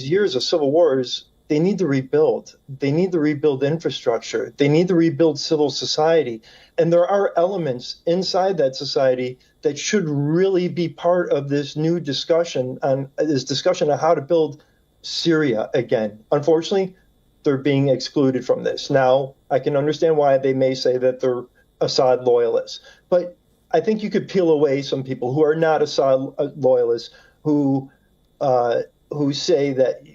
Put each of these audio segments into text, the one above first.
years of civil wars, they need to rebuild. They need to rebuild infrastructure. They need to rebuild civil society. And there are elements inside that society that should really be part of this new discussion on how to build Syria again. Unfortunately, they're being excluded from this. Now, I can understand why they may say that they're Assad loyalists, but I think you could peel away some people who are not Assad loyalists who say that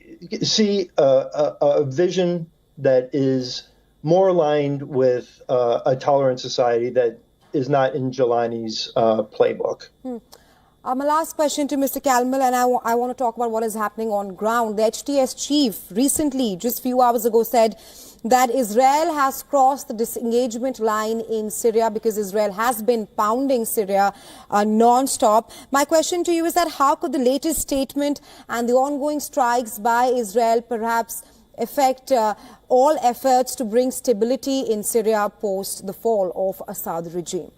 see a vision that is more aligned with a tolerant society that is not in Jelani's playbook. My last question to Mr. Kalmal, and I want to talk about what is happening on ground. The HTS chief recently, just a few hours ago, said that Israel has crossed the disengagement line in Syria because Israel has been pounding Syria non-stop. My question to you is that how could the latest statement and the ongoing strikes by Israel perhaps affect all efforts to bring stability in Syria post the fall of Assad regime?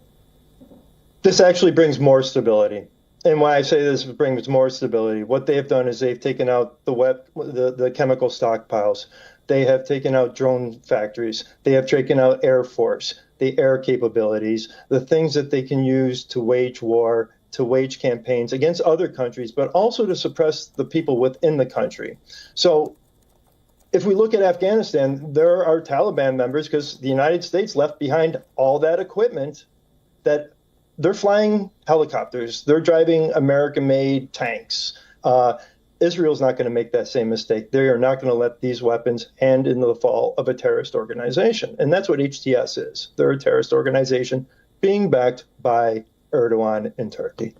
This actually brings more stability. And when I say this brings more stability, what they have done is they've taken out the chemical stockpiles. They have taken out drone factories. They have taken out Air Force, the air capabilities, the things that they can use to wage war, to wage campaigns against other countries, but also to suppress the people within the country. So if we look at Afghanistan, there are Taliban members because the United States left behind all that equipment that they're flying helicopters. They're driving American-made tanks. Israel's not going to make that same mistake. They are not going to let these weapons end in the fall of a terrorist organization. And that's what HTS is. They're a terrorist organization being backed by Erdogan in Turkey.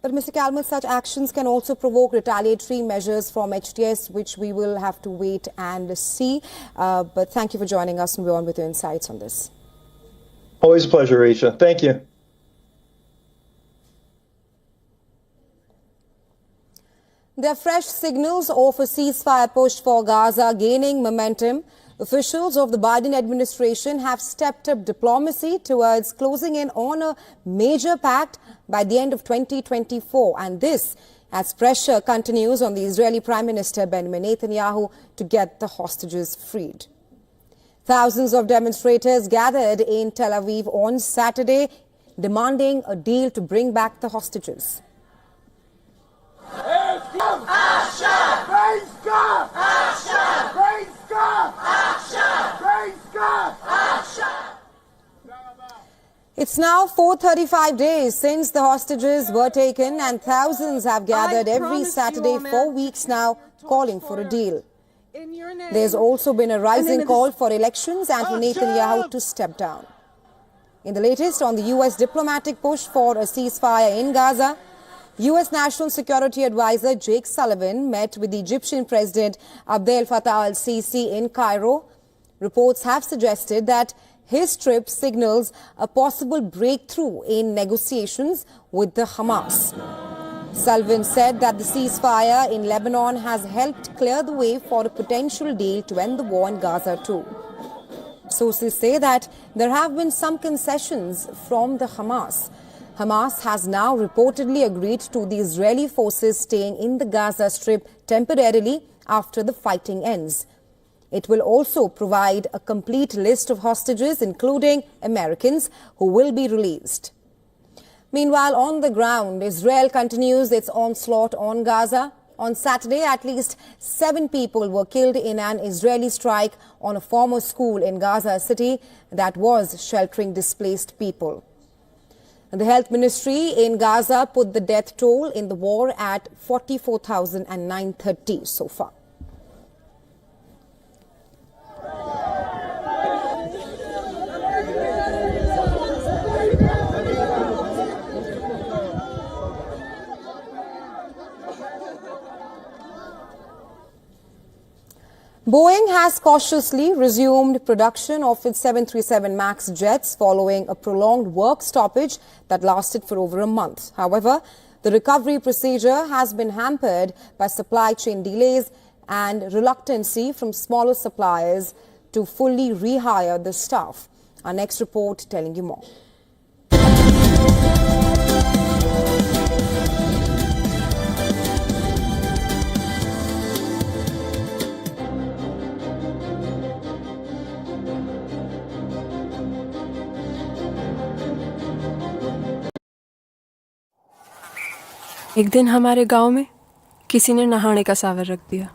But Mr. Kalmal, such actions can also provoke retaliatory measures from HTS, which we will have to wait and see. But thank you for joining us and we're on with your insights on this. Always a pleasure, Risha. Thank you. There are fresh signals of a ceasefire push for Gaza gaining momentum. Officials of the Biden administration have stepped up diplomacy towards closing in on a major pact by the end of 2024. And this as pressure continues on the Israeli Prime Minister Benjamin Netanyahu to get the hostages freed. Thousands of demonstrators gathered in Tel Aviv on Saturday, demanding a deal to bring back the hostages. It's now 435 days since the hostages were taken and thousands have gathered every Saturday for weeks now calling for a deal. There's also been a rising call for elections and for Netanyahu to step down. In the latest on the U.S. diplomatic push for a ceasefire in Gaza, U.S. National Security Advisor Jake Sullivan met with the Egyptian President Abdel Fattah al-Sisi in Cairo. Reports have suggested that his trip signals a possible breakthrough in negotiations with the Hamas. Sullivan said that the ceasefire in Lebanon has helped clear the way for a potential deal to end the war in Gaza too. Sources say that there have been some concessions from the Hamas. Hamas has now reportedly agreed to the Israeli forces staying in the Gaza Strip temporarily after the fighting ends. It will also provide a complete list of hostages, including Americans, who will be released. Meanwhile, on the ground, Israel continues its onslaught on Gaza. On Saturday, at least 7 people were killed in an Israeli strike on a former school in Gaza City that was sheltering displaced people. The health ministry in Gaza put the death toll in the war at 44,930 so far. Boeing has cautiously resumed production of its 737 MAX jets following a prolonged work stoppage that lasted for over a month. However, the recovery procedure has been hampered by supply chain delays and reluctancy from smaller suppliers to fully rehire the staff. Our next report telling you more. एक दिन हमारे गांव में किसी ने नहाने का सावर रख दिया।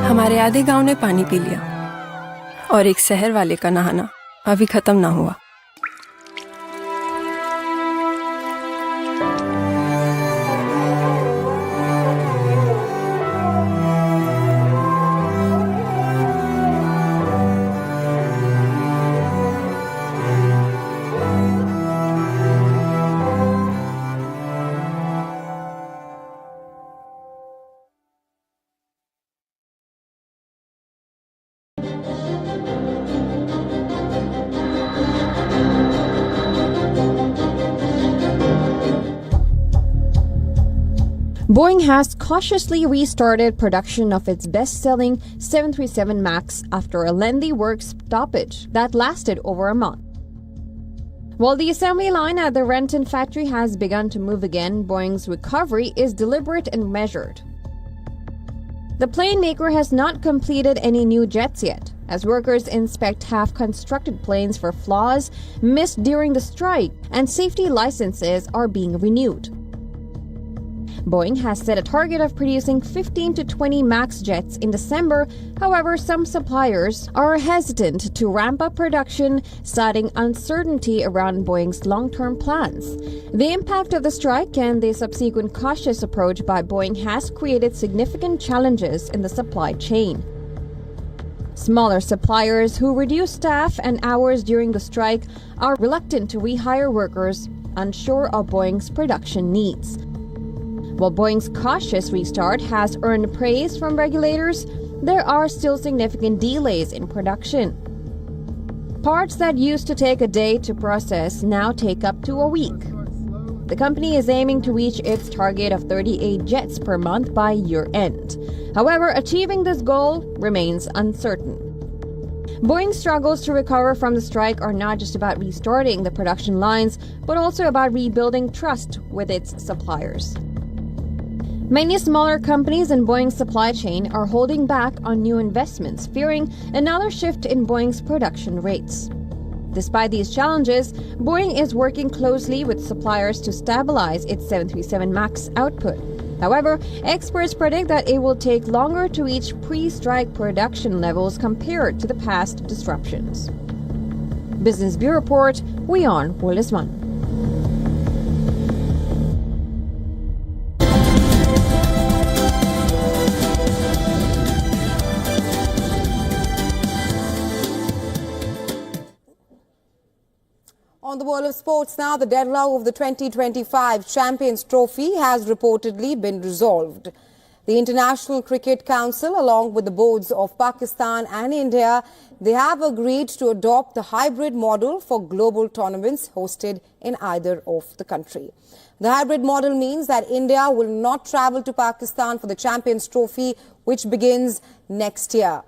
हमारे आधे गांव ने पानी पी लिया और एक शहर वाले का नहाना अभी खत्म ना हुआ। Boeing has cautiously restarted production of its best-selling 737 MAX after a lengthy work stoppage that lasted over a month. While the assembly line at the Renton factory has begun to move again, Boeing's recovery is deliberate and measured. The plane maker has not completed any new jets yet, as workers inspect half-constructed planes for flaws missed during the strike, and safety licenses are being renewed. Boeing has set a target of producing 15 to 20 MAX jets in December. However, some suppliers are hesitant to ramp up production, citing uncertainty around Boeing's long-term plans. The impact of the strike and the subsequent cautious approach by Boeing has created significant challenges in the supply chain. Smaller suppliers who reduce staff and hours during the strike are reluctant to rehire workers, unsure of Boeing's production needs. While Boeing's cautious restart has earned praise from regulators, there are still significant delays in production. Parts that used to take a day to process now take up to a week. The company is aiming to reach its target of 38 jets per month by year-end. However, achieving this goal remains uncertain. Boeing's struggles to recover from the strike are not just about restarting the production lines, but also about rebuilding trust with its suppliers. Many smaller companies in Boeing's supply chain are holding back on new investments, fearing another shift in Boeing's production rates. Despite these challenges, Boeing is working closely with suppliers to stabilize its 737 MAX output. However, experts predict that it will take longer to reach pre-strike production levels compared to the past disruptions. Business Bureau Report, Weon Wolisman. On the world of sports now, the deadlock of the 2025 Champions Trophy has reportedly been resolved. The International Cricket Council, along with the boards of Pakistan and India, they have agreed to adopt the hybrid model for global tournaments hosted in either of the country. The hybrid model means that India will not travel to Pakistan for the Champions Trophy, which begins next year.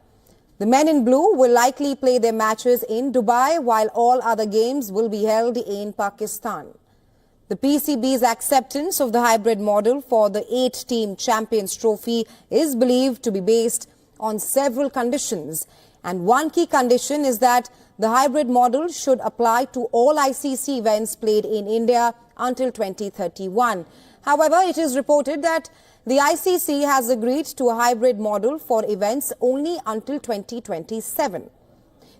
The men in blue will likely play their matches in Dubai, while all other games will be held in Pakistan. The PCB's acceptance of the hybrid model for the 8-team Champions Trophy is believed to be based on several conditions. And one key condition is that the hybrid model should apply to all ICC events played in India until 2031. However, it is reported that the ICC has agreed to a hybrid model for events only until 2027.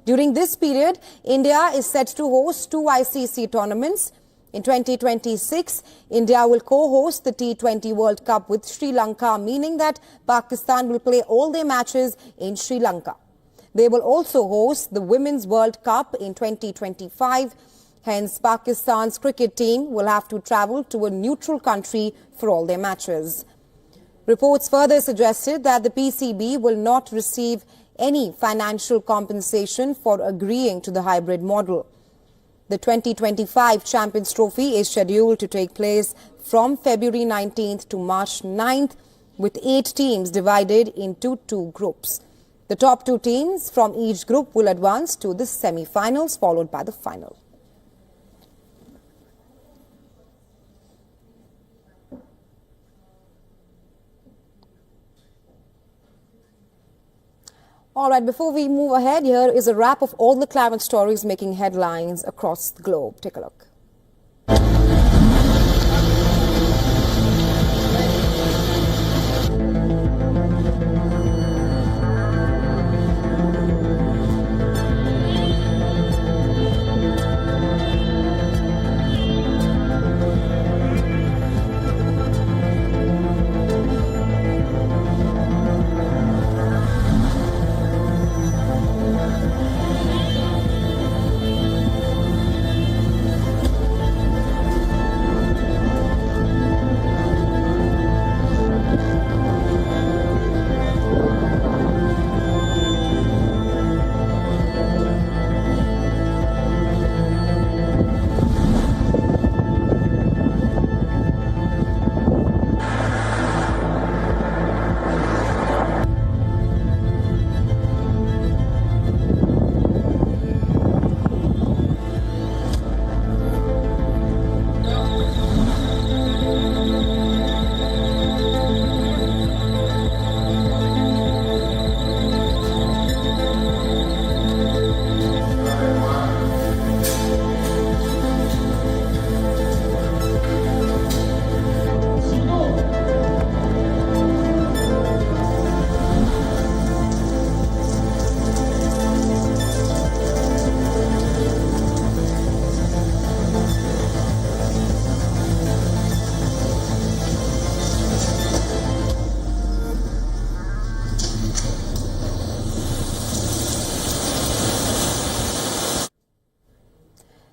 During this period, India is set to host 2 ICC tournaments. In 2026, India will co-host the T20 World Cup with Sri Lanka, meaning that Pakistan will play all their matches in Sri Lanka. They will also host the Women's World Cup in 2025. Hence, Pakistan's cricket team will have to travel to a neutral country for all their matches. Reports further suggested that the PCB will not receive any financial compensation for agreeing to the hybrid model. The 2025 Champions Trophy is scheduled to take place from February 19th to March 9th, with 8 teams divided into 2 groups. The top 2 teams from each group will advance to the semi-finals, followed by the final. All right, before we move ahead, here is a wrap of all the climate stories making headlines across the globe. Take a look.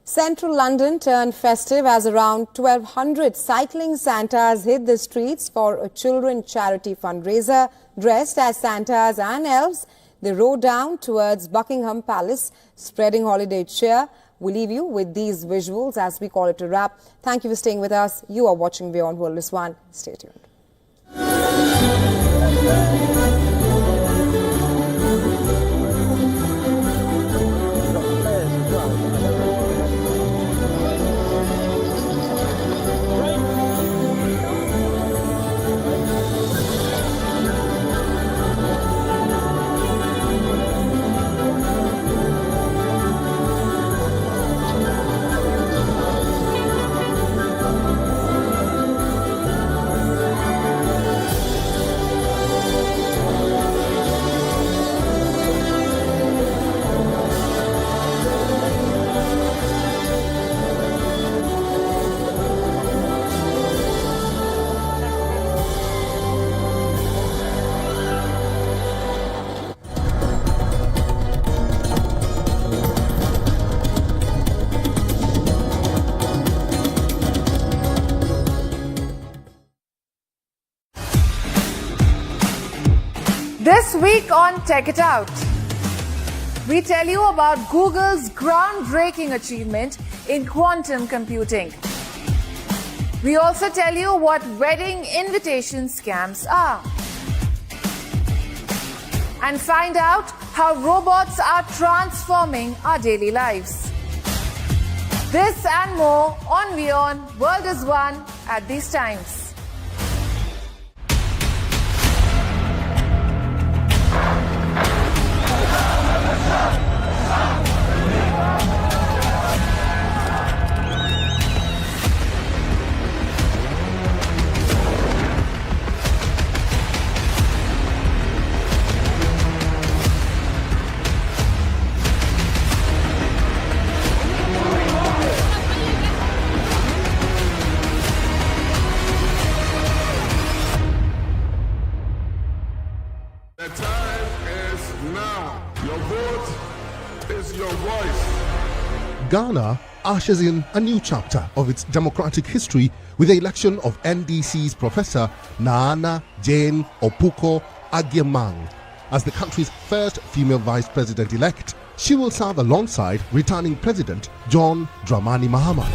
Central London turned festive as around 1,200 cycling Santas hit the streets for a children charity fundraiser. Dressed as Santas and elves, they rode down towards Buckingham Palace, spreading holiday cheer. We leave you with these visuals as we call it a wrap. Thank you for staying with us. You are watching Beyond World is One. Stay tuned. This week on Tech It Out, we tell you about Google's groundbreaking achievement in quantum computing. We also tell you what wedding invitation scams are. And find out how robots are transforming our daily lives. This and more on Beyond World is One at these times. is your wife. Ghana ushers in a new chapter of its democratic history with the election of NDC's Professor Nana Jane Opuko Agyemang as the country's first female vice president-elect. She will serve alongside returning President John Dramani Mahama.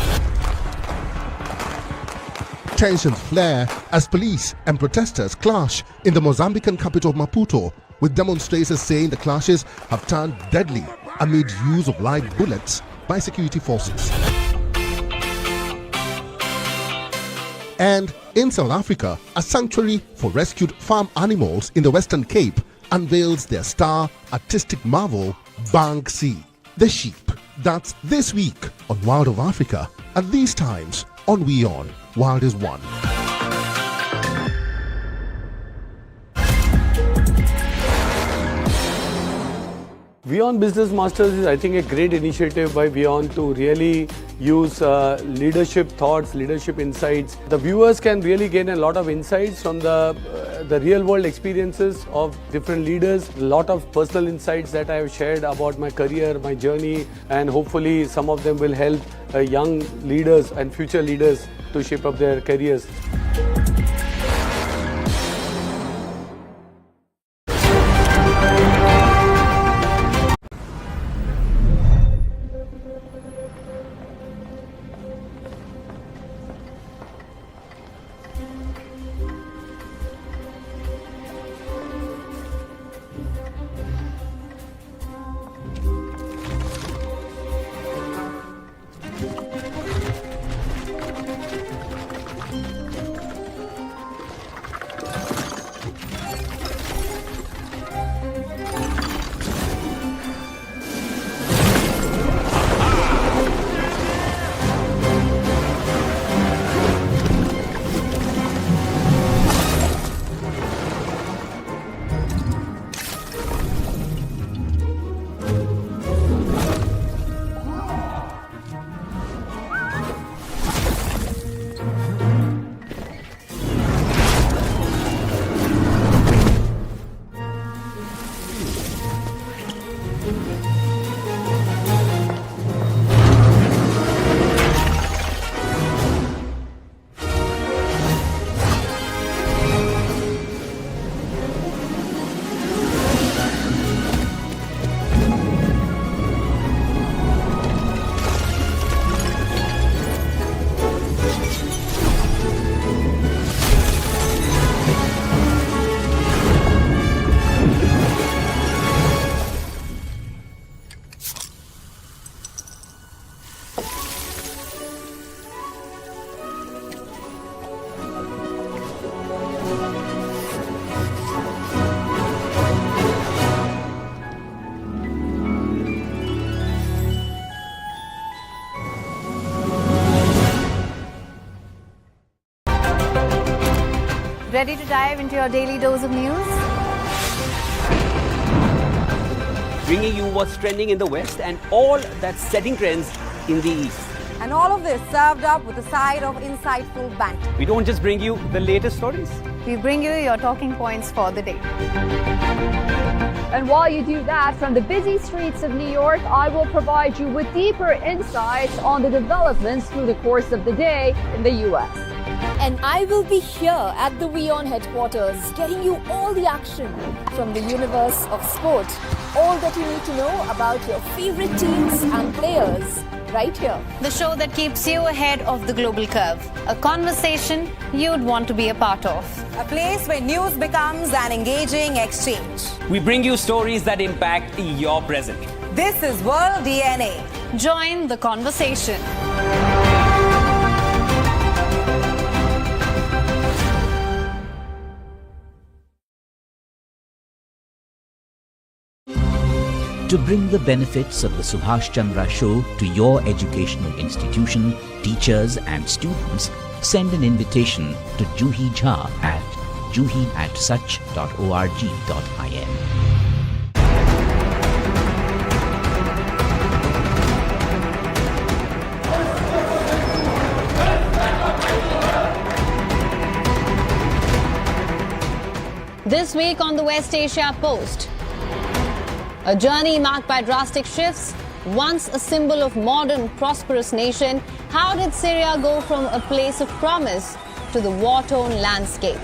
Tensions flare as police and protesters clash in the Mozambican capital Maputo, with demonstrators saying the clashes have turned deadly amid use of live bullets by security forces. And in South Africa, a sanctuary for rescued farm animals in the Western Cape unveils their star artistic marvel, Banksy, the sheep. That's this week on Wild of Africa, at these times on WION, Wild is One. WION Business Masters is, I think, a great initiative by WION to really use leadership thoughts, leadership insights. The viewers can really gain a lot of insights from the real world experiences of different leaders. A lot of personal insights that I have shared about my career, my journey, and hopefully some of them will help young leaders and future leaders to shape up their careers. Ready to dive into your daily dose of news? Bringing you what's trending in the West and all that's setting trends in the East. And all of this served up with a side of insightful banter. We don't just bring you the latest stories. We bring you your talking points for the day. And while you do that, from the busy streets of New York, I will provide you with deeper insights on the developments through the course of the day in the U.S. And I will be here at the WION headquarters, getting you all the action from the universe of sport. All that you need to know about your favorite teams and players, right here. The show that keeps you ahead of the global curve. A conversation you'd want to be a part of. A place where news becomes an engaging exchange. We bring you stories that impact your present. This is World DNA. Join the conversation. To bring the benefits of the Subhash Chandra Show to your educational institution, teachers and students, send an invitation to Juhi Jha at juhi@such.org.in. This week on the West Asia Post, A journey marked by drastic shifts. Once a symbol of modern, prosperous nation, how did Syria go from a place of promise to the war-torn landscape?